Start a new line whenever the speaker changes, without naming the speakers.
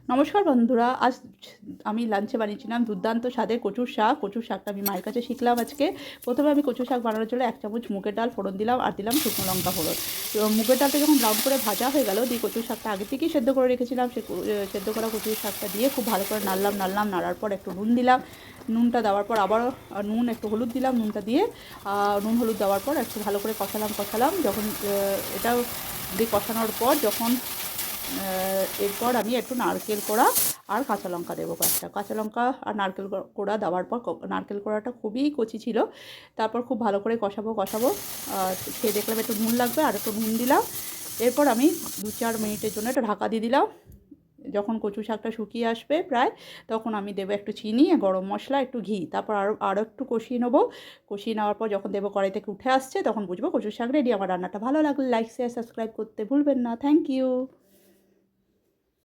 নমস্কার বন্ধুরা, আজ আমি লাঞ্চে বানিয়েছিলাম দুর্দান্ত স্বাদের কচুর শাক। কচুর শাকটা আমি মায়ের কাছে শিখলাম আজকে। প্রথমে আমি কচুর শাক বানানোর জন্য 1 চামচ মুগের ডাল ফোড়ন দিলাম আর দিলাম শুকনো লঙ্কা ফোড়ন। তো মুগের ডালটা যখন ব্রাউন করে ভাজা হয়ে গেল, দিয়ে কচুর শাকটা আগে থেকেই সেদ্ধ করে রেখেছিলাম, সেদ্ধ করা কচুর শাকটা দিয়ে খুব ভালো করে নাড়লাম। নাড়ার পর একটু নুন দিলাম। নুনটা দেওয়ার পর আবারও নুন, একটু হলুদ দিলাম। নুনটা দিয়ে নুন হলুদ দেওয়ার পর একটু ভালো করে কষালাম। যখন এটা দিয়ে কষানোর পর যখন এরপর আমি একটু নারকেল কোড়া আর কাঁচা লঙ্কা দেবো, কয়েকটা কাঁচা লঙ্কা আর নারকেল কোড়া দেওয়ার পর নারকেল কোড়াটা খুবই কচি ছিল। তারপর খুব ভালো করে কষাবো। খেয়ে দেখলাম একটু নুন লাগবে, আর একটু নুন দিলাম। এরপর আমি 2-4 মিনিটের জন্য একটা ঢাকা দিয়ে দিলাম। যখন কচু শাকটা শুকিয়ে আসবে প্রায়, তখন আমি দেবো একটু চিনি, গরম মশলা, একটু ঘি। তারপর আরও একটু কষিয়ে নেবো। কষিয়ে নেওয়ার পর যখন দেবো কড়াই থেকে উঠে আসছে, তখন বুঝবো কচু শাক রেডি। আমার রান্নাটা ভালো লাগলে লাইক, শেয়ার, সাবস্ক্রাইব করতে ভুলবেন না। Thank you.